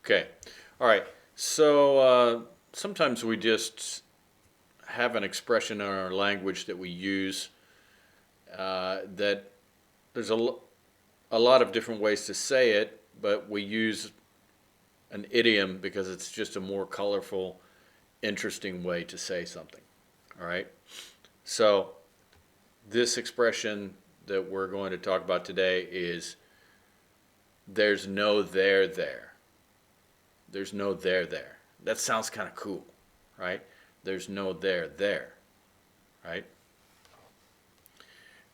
Okay. All right. So sometimes we just have an expression in our language that we use that there's a lot of different ways to say it, but we use an idiom because it's just a more colorful, interesting way to say something. All right. So this expression that we're going to talk about today is there's no there there. There's no there there. That sounds kind of cool, right? There's no there there, right?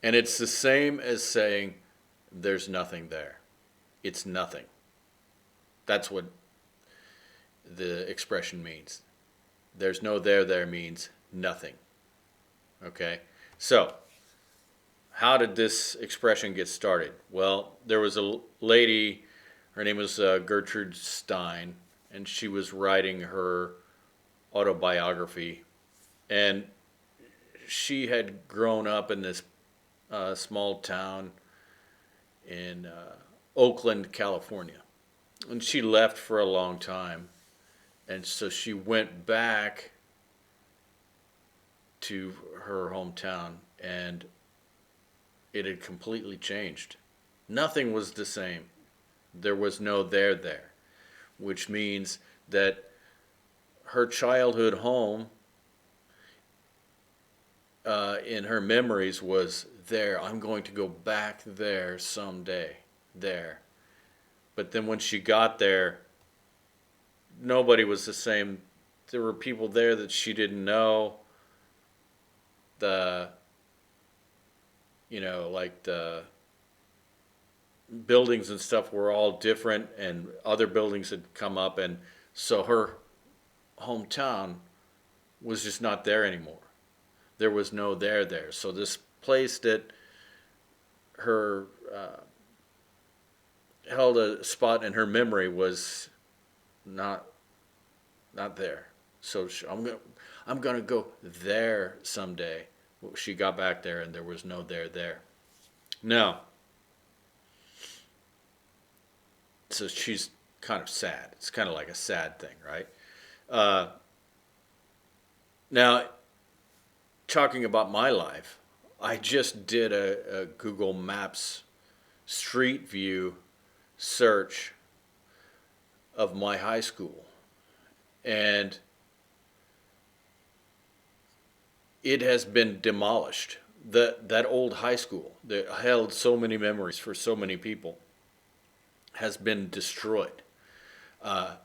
And it's the same as saying there's nothing there. It's nothing. That's what the expression means. There's no there there means nothing. Okay? So, how did this expression get started? Well, there was a lady, her name was Gertrude Stein, and she was writing her autobiography. And she had grown up in this small town in Oakland, California. And she left for a long time. And so she went back to her hometown, and it had completely changed. Nothing was the same. There was no there there, which means that her childhood home in her memories was there. I'm going to go back there someday. There. But then when she got there, nobody was the same. There were people there that she didn't know. The, like the buildings and stuff were all different, and other buildings had come up, and so her hometown was just not there anymore. There was no there there. So this place that her held a spot in her memory was not there. So I'm gonna go there someday. Well, she got back there, and there was no there there. Now, so she's kind of sad. It's kind of like a sad thing, right? Uh, Now, talking about my life, I just did a Google Maps street view search of my high school, and it has been demolished. That old high school that held so many memories for so many people has been destroyed, uh,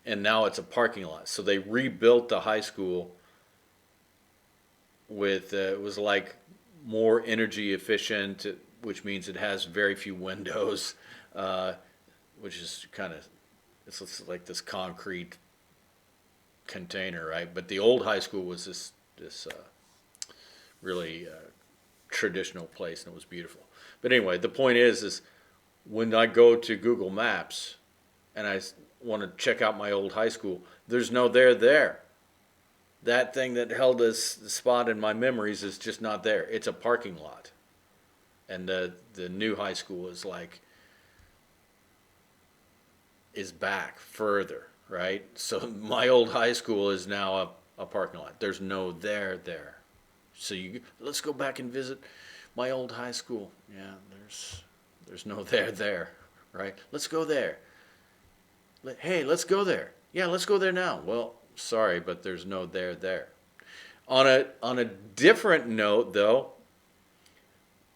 and now it's a parking lot. So they rebuilt the high school with it was like more energy efficient, which means it has very few windows, uh, which is kind of it's like this concrete container, right? But the old high school was this really traditional place, and it was beautiful. But anyway, the point is when I go to Google Maps and I want to check out my old high school, there's no there there. That thing that held this spot in my memories is just not there. It's a parking lot, and the new high school is back further, right? So my old high school is now a parking lot. There's no there there. So let's go back and visit my old high school. Yeah, there's no there there, right? Let's go there. Hey, let's go there. Yeah, let's go there now. Well, sorry, but there's no there there. On a different note, though,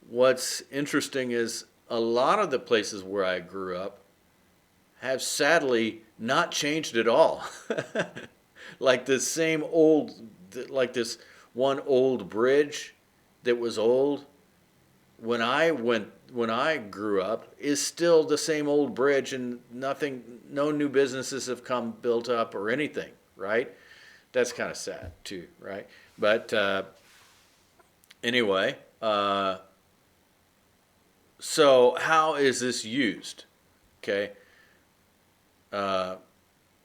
what's interesting is a lot of the places where I grew up have sadly not changed at all. Like the same old, like this one old bridge that was old when I grew up is still the same old bridge, and no new businesses have come built up or anything, right? That's kind of sad too, right? But anyway, so how is this used? Okay,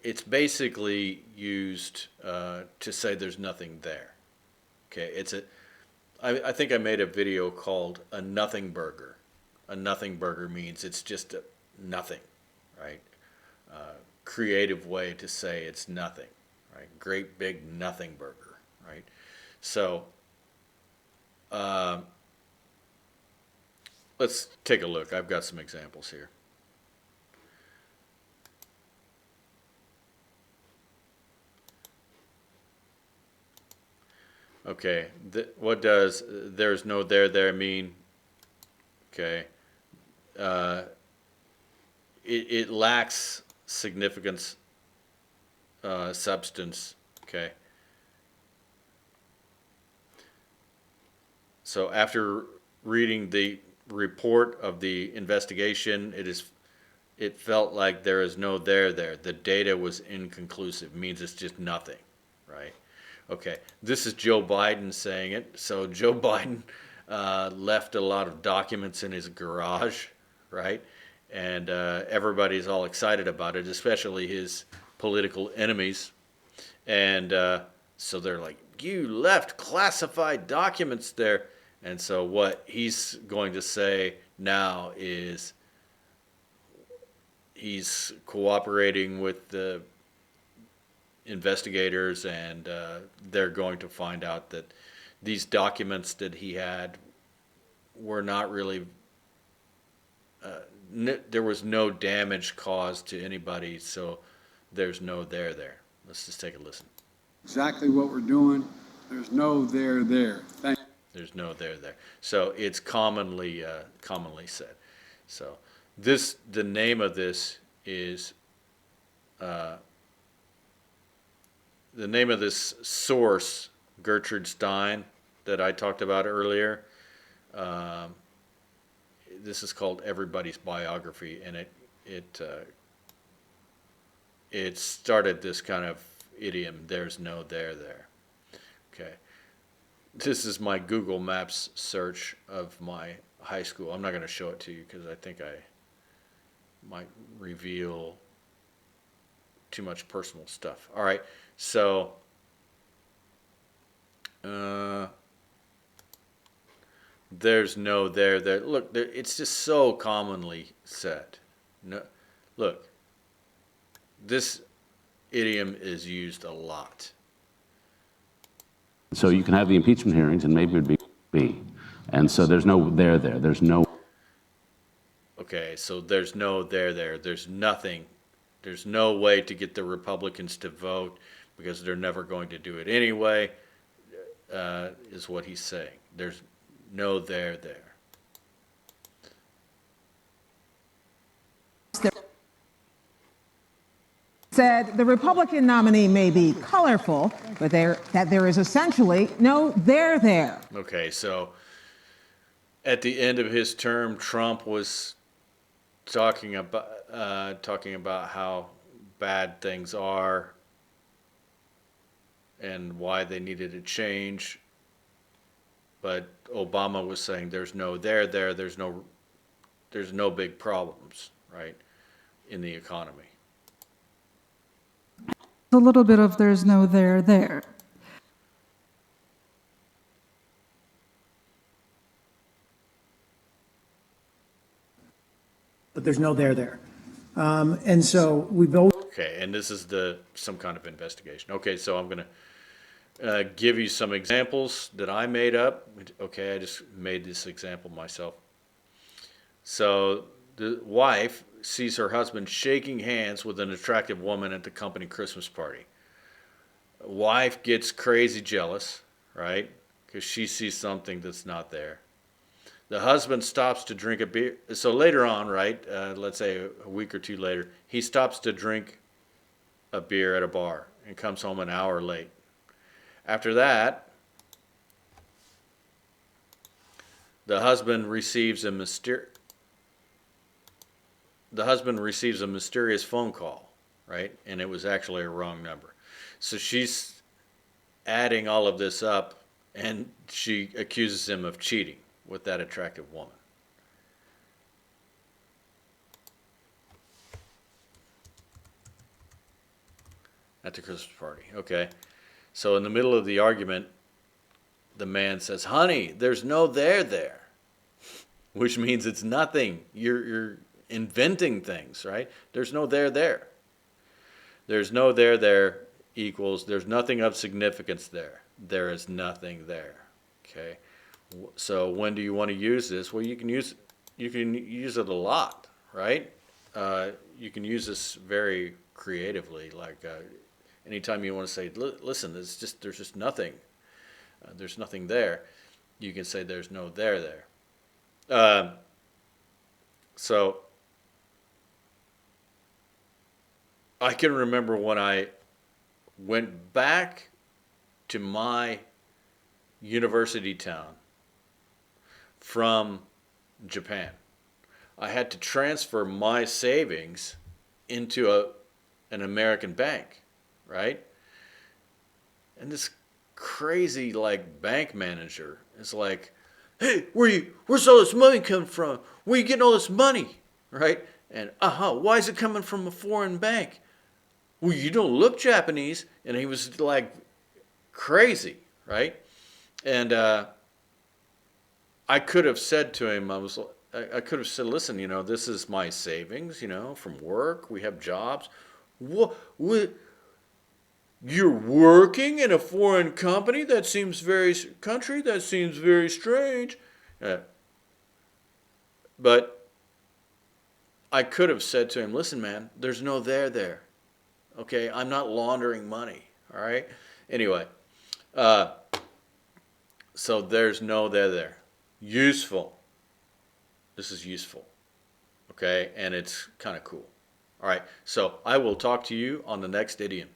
it's basically used to say there's nothing there. Okay, I think I made a video called a nothing burger. A nothing burger means it's just nothing, right? creative way to say it's nothing, right? Great big nothing burger, right? So let's take a look. I've got some examples here. Okay, what does there's no there mean? Okay, uh, it lacks significance, substance. Okay, so after reading the report of the investigation, it felt like there is no there. The data was inconclusive. Means it's just nothing, right? Okay, this is Joe Biden saying it. So Joe Biden left a lot of documents in his garage, right? And everybody's all excited about it, especially his political enemies. And so they're like, "You left classified documents there." And so what he's going to say now is he's cooperating with the investigators, and they're going to find out that these documents that he had were not really, there was no damage caused to anybody, so there's no there. Let's just take a listen. Exactly what we're doing. There's no there. Thank you. There's no there. So it's commonly said. So the name of this is, the name of this source, Gertrude Stein, that I talked about earlier. This is called Everybody's Biography, and it started this kind of idiom, there's no there. Okay. This is my Google Maps search of my high school. I'm not going to show it to you because I think I might reveal too much personal stuff. All right, so there's no there. Look, it's just so commonly said. No, look, this idiom is used a lot. So you can have the impeachment hearings, and maybe it would be. And so there's no there. There's no. Okay, so there's no there. There's nothing. There's no way to get the Republicans to vote because they're never going to do it anyway, is what he's saying. There's no there. Said the Republican nominee may be colorful, but that there is essentially no there. Okay, so at the end of his term, Trump was talking about how bad things are and why they needed to change. But Obama was saying there's no there. There's no big problems, right, in the economy. A little bit of there's no there. But there's no there. And so we both. Okay, and this is some kind of investigation. Okay, so I'm going to give you some examples that I made up. Okay, I just made this example myself. So the wife sees her husband shaking hands with an attractive woman at the company Christmas party. Wife gets crazy jealous, right? Because she sees something that's not there. The husband stops to drink a beer. So later on, right, let's say a week or two later, he stops to drink a beer at a bar and comes home an hour late. After that, the husband receives a mysterious phone call, right? And it was actually a wrong number. So she's adding all of this up, and she accuses him of cheating with that attractive woman. At the Christmas party, okay? So in the middle of the argument, the man says, "Honey, there's no there," which means it's nothing. You're inventing things, right? There's no there. There's no there equals there's nothing of significance there. There is nothing there. Okay. So when do you want to use this? Well, you can use it a lot, right? You can use this very creatively. Like anytime you want to say, "Listen, there's just nothing. There's nothing there." You can say, "There's no there." So I can remember when I went back to my university town from Japan. I had to transfer my savings into an American bank, right? And this crazy like bank manager is like, "Hey, where's all this money coming from? Where you getting all this money?" Right? And why is it coming from a foreign bank? Well, you don't look Japanese. And he was like crazy, right? And I could have said to him, I could have said, "Listen, this is my savings, from work. We have jobs. What? You're working in a foreign company? That seems very strange." But I could have said to him, "Listen, man, there's no there. Okay, I'm not laundering money. All right." Anyway, so there's no there. Useful. This is useful. Okay, and it's kind of cool. All right, so I will talk to you on the next idiom.